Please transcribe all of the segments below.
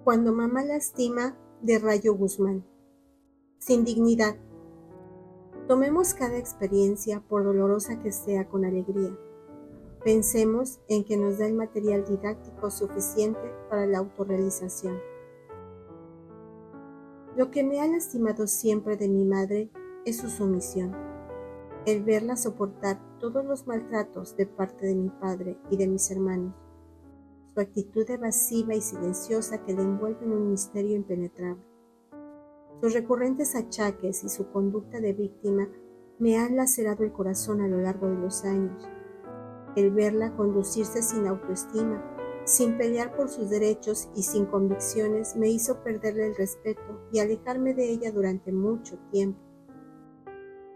Cuando mamá lastima, de Rayo Guzmán. Sin dignidad. Tomemos cada experiencia, por dolorosa que sea, con alegría. Pensemos en que nos da el material didáctico suficiente para la autorrealización. Lo que me ha lastimado siempre de mi madre es su sumisión. El verla soportar todos los maltratos de parte de mi padre y de mis hermanos. Su actitud evasiva y silenciosa que le envuelve en un misterio impenetrable. Sus recurrentes achaques y su conducta de víctima me han lacerado el corazón a lo largo de los años. El verla conducirse sin autoestima, sin pelear por sus derechos y sin convicciones me hizo perderle el respeto y alejarme de ella durante mucho tiempo.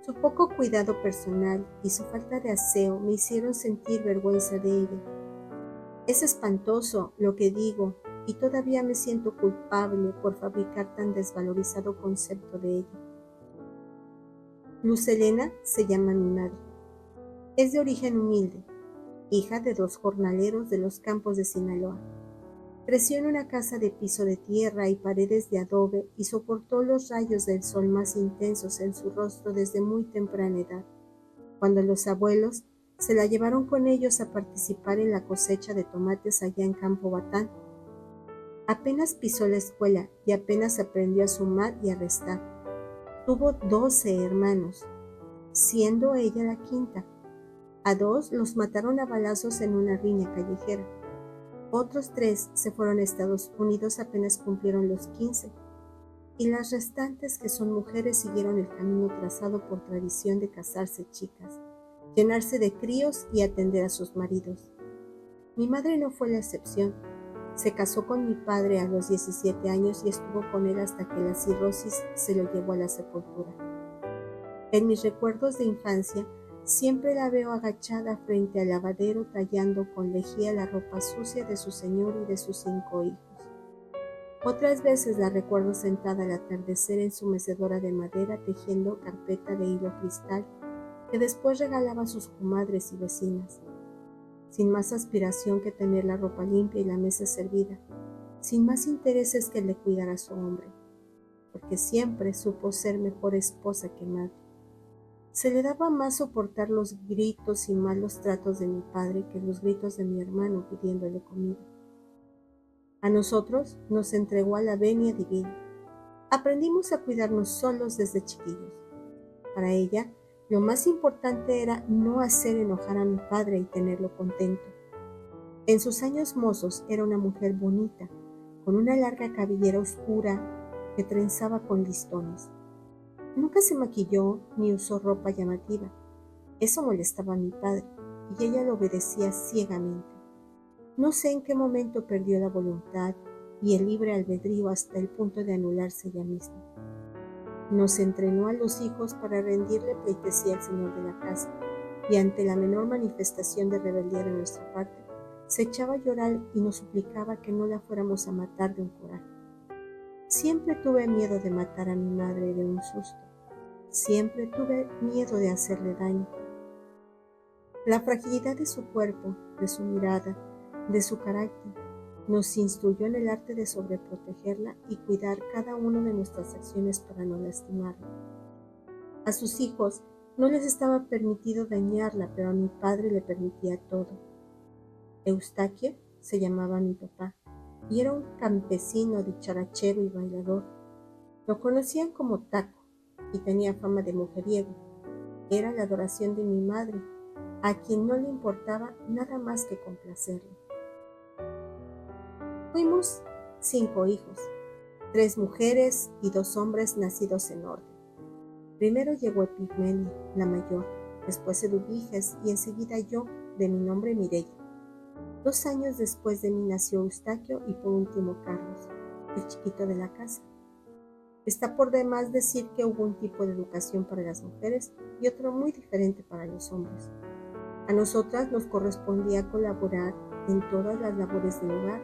Su poco cuidado personal y su falta de aseo me hicieron sentir vergüenza de ella. Es espantoso lo que digo y todavía me siento culpable por fabricar tan desvalorizado concepto de ella. Luz Helena se llama mi madre. Es de origen humilde, hija de 2 jornaleros de los campos de Sinaloa. Creció en una casa de piso de tierra y paredes de adobe y soportó los rayos del sol más intensos en su rostro desde muy temprana edad, cuando los abuelos se la llevaron con ellos a participar en la cosecha de tomates allá en Campo Batán. Apenas pisó la escuela y apenas aprendió a sumar y a restar. Tuvo 12 hermanos, siendo ella la quinta. A 2 los mataron a balazos en una riña callejera. Otros 3 se fueron a Estados Unidos apenas cumplieron los 15. Y las restantes, que son mujeres, siguieron el camino trazado por tradición de casarse chicas, llenarse de críos y atender a sus maridos. Mi madre no fue la excepción. Se casó con mi padre a los 17 años y estuvo con él hasta que la cirrosis se lo llevó a la sepultura. En mis recuerdos de infancia, siempre la veo agachada frente al lavadero tallando con lejía la ropa sucia de su señor y de sus 5 hijos. Otras veces la recuerdo sentada al atardecer en su mecedora de madera tejiendo carpeta de hilo cristal que después regalaba a sus comadres y vecinas, sin más aspiración que tener la ropa limpia y la mesa servida, sin más intereses que el de cuidar a su hombre, porque siempre supo ser mejor esposa que madre. Se le daba más soportar los gritos y malos tratos de mi padre que los gritos de mi hermano pidiéndole comida. A nosotros nos entregó a la venia divina. Aprendimos a cuidarnos solos desde chiquillos. Para ella, lo más importante era no hacer enojar a mi padre y tenerlo contento. En sus años mozos era una mujer bonita, con una larga cabellera oscura que trenzaba con listones. Nunca se maquilló ni usó ropa llamativa. Eso molestaba a mi padre, y ella lo obedecía ciegamente. No sé en qué momento perdió la voluntad y el libre albedrío hasta el punto de anularse ella misma. Nos entrenó a los hijos para rendirle pleitesía al señor de la casa, y ante la menor manifestación de rebeldía de nuestra parte, se echaba a llorar y nos suplicaba que no la fuéramos a matar de un coraje. Siempre tuve miedo de matar a mi madre de un susto. Siempre tuve miedo de hacerle daño. La fragilidad de su cuerpo, de su mirada, de su carácter, nos instruyó en el arte de sobreprotegerla y cuidar cada una de nuestras acciones para no lastimarla. A sus hijos no les estaba permitido dañarla, pero a mi padre le permitía todo. Eustaquio se llamaba mi papá y era un campesino dicharachero y bailador. Lo conocían como Taco y tenía fama de mujeriego. Era la adoración de mi madre, a quien no le importaba nada más que complacerle. Fuimos 5 hijos, 3 mujeres y 2 hombres nacidos en orden. Primero llegó Epigmenia, la mayor, después Eduviges y enseguida yo, de mi nombre Mireya. 2 años después de mí nació Eustaquio y por último Carlos, el chiquito de la casa. Está por demás decir que hubo un tipo de educación para las mujeres y otro muy diferente para los hombres. A nosotras nos correspondía colaborar en todas las labores del hogar,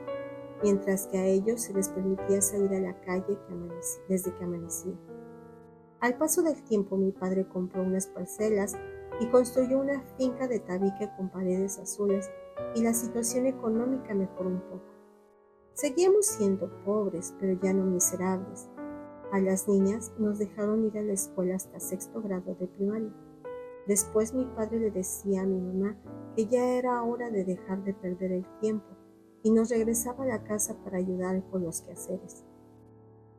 mientras que a ellos se les permitía salir a la calle desde que amanecía. Al paso del tiempo mi padre compró unas parcelas y construyó una finca de tabique con paredes azules y la situación económica mejoró un poco. Seguíamos siendo pobres, pero ya no miserables. A las niñas nos dejaron ir a la escuela hasta sexto grado de primaria. Después mi padre le decía a mi mamá que ya era hora de dejar de perder el tiempo y nos regresaba a la casa para ayudar con los quehaceres.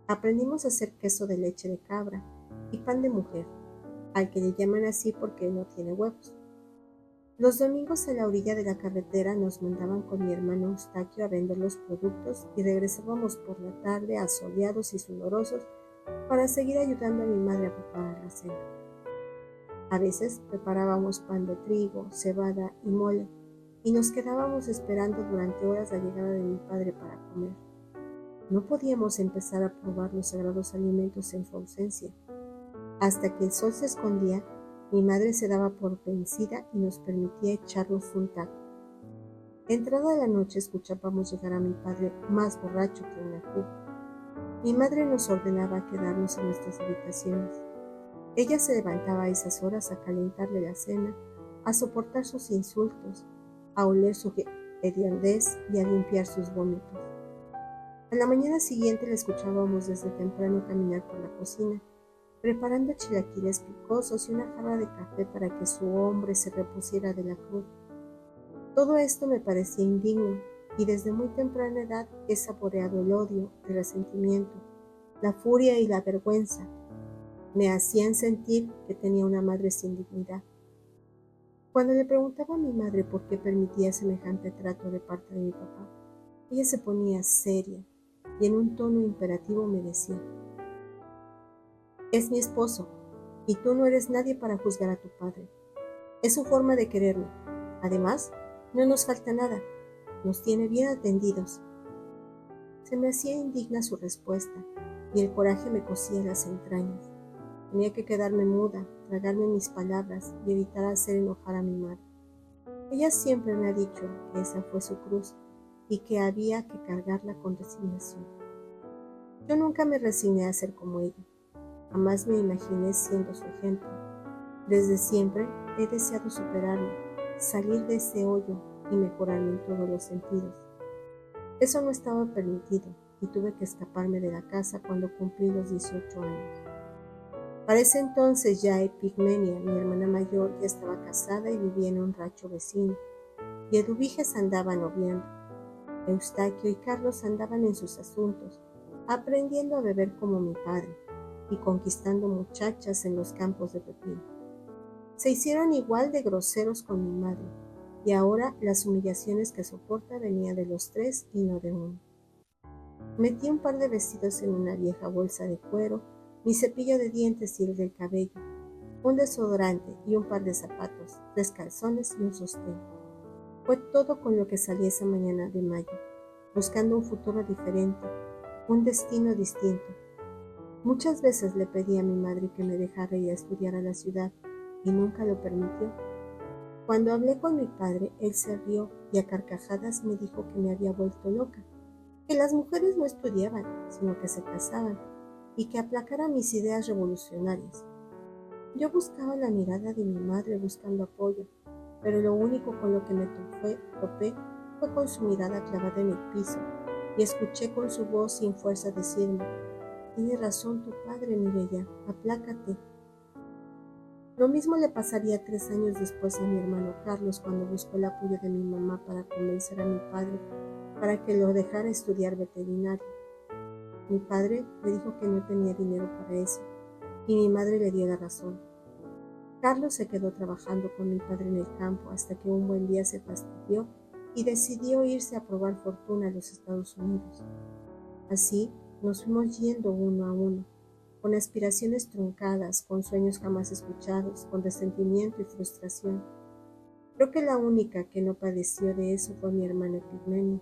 Aprendimos a hacer queso de leche de cabra y pan de mujer, al que le llaman así porque no tiene huevos. Los domingos a la orilla de la carretera nos mandaban con mi hermano Eustaquio a vender los productos y regresábamos por la tarde asoleados y sudorosos para seguir ayudando a mi madre a preparar la cena. A veces preparábamos pan de trigo, cebada y mole y nos quedábamos esperando durante horas la llegada de mi padre para comer. No podíamos empezar a probar los sagrados alimentos en su ausencia. Hasta que el sol se escondía, mi madre se daba por vencida y nos permitía echarnos un taco. Entrada la noche escuchábamos llegar a mi padre más borracho que una cuba. Mi madre nos ordenaba quedarnos en nuestras habitaciones. Ella se levantaba a esas horas a calentarle la cena, a soportar sus insultos, a oler su hediondez y a limpiar sus vómitos. A la mañana siguiente la escuchábamos desde temprano caminar por la cocina, preparando chilaquiles picosos y una jarra de café para que su hombre se repusiera de la cruda. Todo esto me parecía indigno y desde muy temprana edad he saboreado el odio, el resentimiento, la furia y la vergüenza. Me hacían sentir que tenía una madre sin dignidad. Cuando le preguntaba a mi madre por qué permitía semejante trato de parte de mi papá, ella se ponía seria y en un tono imperativo me decía: es mi esposo, y tú no eres nadie para juzgar a tu padre. Es su forma de quererme. Además, no nos falta nada. Nos tiene bien atendidos. Se me hacía indigna su respuesta, y el coraje me cosía las entrañas. Tenía que quedarme muda, tragarme mis palabras y evitar hacer enojar a mi madre. Ella siempre me ha dicho que esa fue su cruz y que había que cargarla con resignación. Yo nunca me resigné a ser como ella. Jamás me imaginé siendo su ejemplo. Desde siempre he deseado superarme, salir de ese hoyo y mejorarme en todos los sentidos. Eso no estaba permitido y tuve que escaparme de la casa cuando cumplí los 18 años. Para ese entonces ya Epigmenia, mi hermana mayor, ya estaba casada y vivía en un rancho vecino, y Eduviges andaba noviando. Eustaquio y Carlos andaban en sus asuntos, aprendiendo a beber como mi padre y conquistando muchachas en los campos de pepino. Se hicieron igual de groseros con mi madre, y ahora las humillaciones que soporta venían de los tres y no de uno. Metí un par de vestidos en una vieja bolsa de cuero, mi cepillo de dientes y el del cabello, un desodorante y un par de zapatos, 3 calzones y un sostén. Fue todo con lo que salí esa mañana de mayo, buscando un futuro diferente, un destino distinto. Muchas veces le pedí a mi madre que me dejara ir a estudiar a la ciudad y nunca lo permitió. Cuando hablé con mi padre, él se rió y a carcajadas me dijo que me había vuelto loca, que las mujeres no estudiaban, sino que se casaban, y que aplacara mis ideas revolucionarias. Yo buscaba la mirada de mi madre buscando apoyo, pero lo único con lo que me topé fue con su mirada clavada en el piso, y escuché con su voz sin fuerza decirme: tiene razón tu padre, mi bella, aplácate. Lo mismo le pasaría 3 años después a mi hermano Carlos cuando buscó el apoyo de mi mamá para convencer a mi padre para que lo dejara estudiar veterinario. Mi padre le dijo que no tenía dinero para eso, y mi madre le dio la razón. Carlos se quedó trabajando con mi padre en el campo hasta que un buen día se fastidió y decidió irse a probar fortuna a los Estados Unidos. Así nos fuimos yendo uno a uno, con aspiraciones truncadas, con sueños jamás escuchados, con resentimiento y frustración. Creo que la única que no padeció de eso fue mi hermana Epigmenia,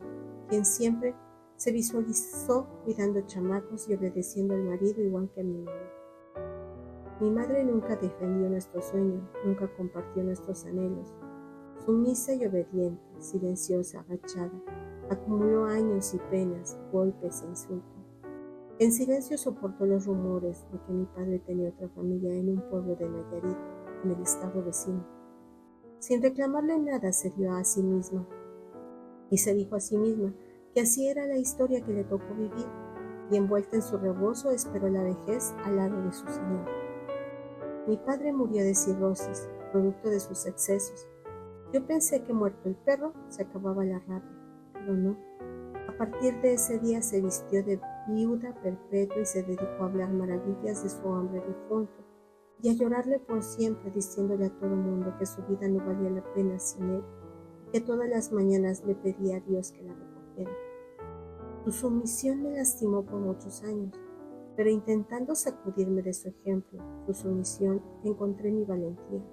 quien siempre se visualizó cuidando chamacos y obedeciendo al marido igual que a mi mamá. Mi madre nunca defendió nuestros sueños, nunca compartió nuestros anhelos. Sumisa y obediente, silenciosa, agachada, acumuló años y penas, golpes e insultos. En silencio soportó los rumores de que mi padre tenía otra familia en un pueblo de Nayarit, en el estado vecino. Sin reclamarle nada, se dio a sí misma y se dijo a sí misma que así era la historia que le tocó vivir, y envuelta en su rebozo esperó la vejez al lado de su señor. Mi padre murió de cirrosis, producto de sus excesos. Yo pensé que muerto el perro se acababa la rabia, pero no. A partir de ese día se vistió de viuda perpetua y se dedicó a hablar maravillas de su hombre difunto y a llorarle por siempre, diciéndole a todo mundo que su vida no valía la pena sin él, y que todas las mañanas le pedía a Dios que la recogiera. Su sumisión me lastimó por muchos años, pero intentando sacudirme de su ejemplo, su sumisión, encontré mi valentía,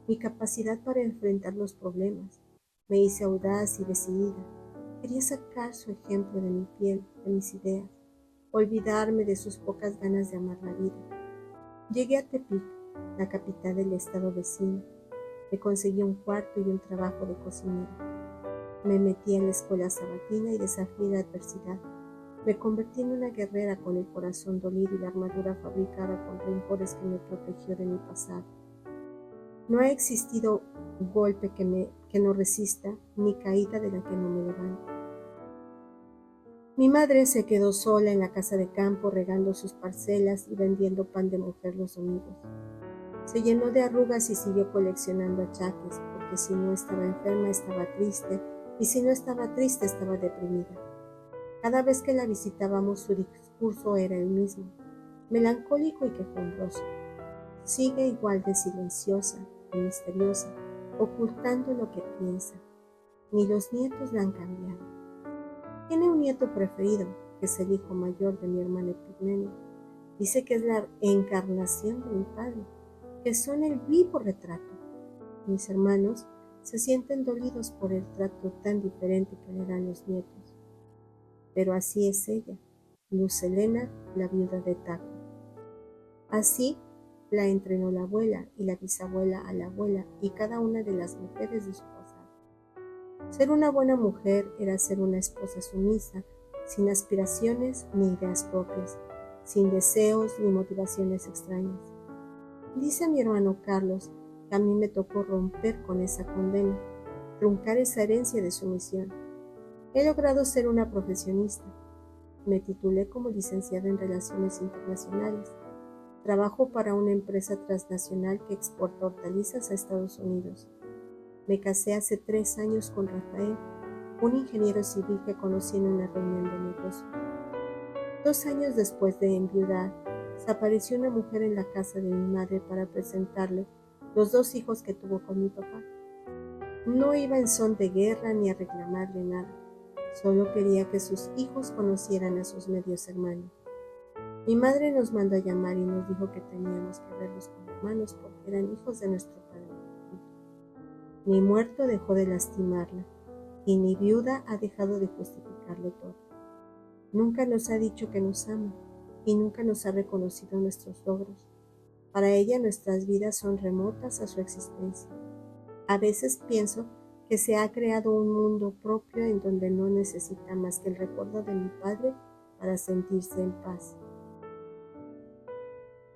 mi capacidad para enfrentar los problemas. Me hice audaz y decidida. Quería sacar su ejemplo de mi piel, de mis ideas, olvidarme de sus pocas ganas de amar la vida. Llegué a Tepic, la capital del estado vecino. Me conseguí un cuarto y un trabajo de cocinero. Me metí en la escuela sabatina y desafié la adversidad. Me convertí en una guerrera con el corazón dolido y la armadura fabricada con rencores que me protegió de mi pasado. No ha existido golpe que no resista, ni caída de la que no me levante. Mi madre se quedó sola en la casa de campo regando sus parcelas y vendiendo pan de mujer los domingos. Se llenó de arrugas y siguió coleccionando achaques, porque si no estaba enferma estaba triste, y si no estaba triste estaba deprimida. Cada vez que la visitábamos su discurso era el mismo, melancólico y quejumbroso. Sigue igual de silenciosa y misteriosa, ocultando lo que piensa. Ni los nietos la han cambiado. Tiene un nieto preferido, que es el hijo mayor de mi hermana Epigmenio. Dice que es la encarnación de mi padre, que son el vivo retrato. Mis hermanos se sienten dolidos por el trato tan diferente que le dan los nietos. Pero así es ella, Luz Helena, la viuda de Taco. Así la entrenó la abuela y la bisabuela a la abuela y cada una de las mujeres de su pasado. Ser una buena mujer era ser una esposa sumisa, sin aspiraciones ni ideas propias, sin deseos ni motivaciones extrañas. Dice mi hermano Carlos que a mí me tocó romper con esa condena, truncar esa herencia de sumisión. He logrado ser una profesionista. Me titulé como licenciada en Relaciones Internacionales. Trabajo para una empresa transnacional que exporta hortalizas a Estados Unidos. Me casé hace 3 años con Rafael, un ingeniero civil que conocí en una reunión de negocios. 2 años después de enviudar, se apareció una mujer en la casa de mi madre para presentarle los 2 hijos que tuvo con mi papá. No iba en son de guerra ni a reclamarle nada, solo quería que sus hijos conocieran a sus medios hermanos. Mi madre nos mandó a llamar y nos dijo que teníamos que verlos como hermanos porque eran hijos de nuestro padre. Ni muerto dejó de lastimarla, y ni viuda ha dejado de justificarle todo. Nunca nos ha dicho que nos ama, y nunca nos ha reconocido nuestros logros. Para ella nuestras vidas son remotas a su existencia. A veces pienso que se ha creado un mundo propio en donde no necesita más que el recuerdo de mi padre para sentirse en paz.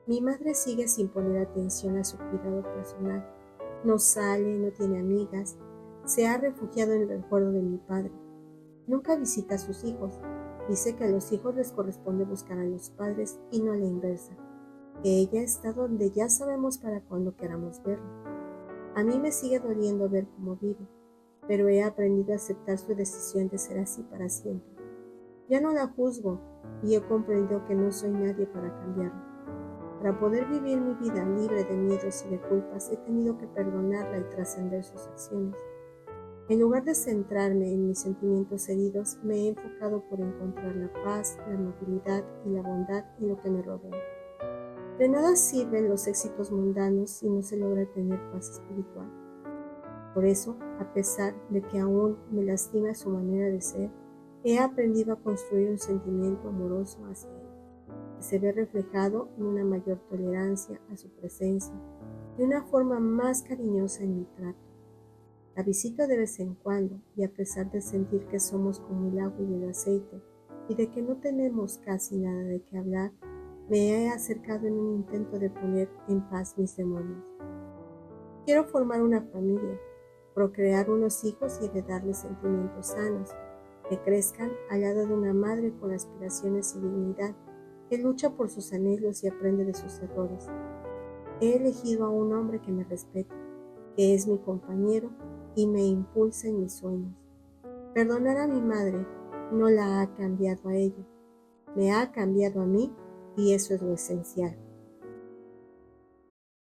Mi madre sigue sin poner atención a su cuidado personal. No sale, no tiene amigas, se ha refugiado en el recuerdo de mi padre. Nunca visita a sus hijos. Dice que a los hijos les corresponde buscar a los padres y no a la inversa. Que ella está donde ya sabemos para cuando queramos verlo. A mí me sigue doliendo ver cómo vive, pero he aprendido a aceptar su decisión de ser así para siempre. Ya no la juzgo y he comprendido que no soy nadie para cambiarlo. Para poder vivir mi vida libre de miedos y de culpas, he tenido que perdonarla y trascender sus acciones. En lugar de centrarme en mis sentimientos heridos, me he enfocado por encontrar la paz, la amabilidad y la bondad en lo que me rodea. De nada sirven los éxitos mundanos si no se logra tener paz espiritual. Por eso, a pesar de que aún me lastima su manera de ser, he aprendido a construir un sentimiento amoroso hacia él, que se ve reflejado en una mayor tolerancia a su presencia y una forma más cariñosa en mi trato. La visito de vez en cuando y a pesar de sentir que somos como el agua y el aceite y de que no tenemos casi nada de qué hablar, me he acercado en un intento de poner en paz mis demonios. Quiero formar una familia, procrear unos hijos y heredarles sentimientos sanos, que crezcan al lado de una madre con aspiraciones y dignidad, que lucha por sus anhelos y aprende de sus errores. He elegido a un hombre que me respete, que es mi compañero y me impulsa en mis sueños. Perdonar a mi madre no la ha cambiado a ella, me ha cambiado a mí y eso es lo esencial.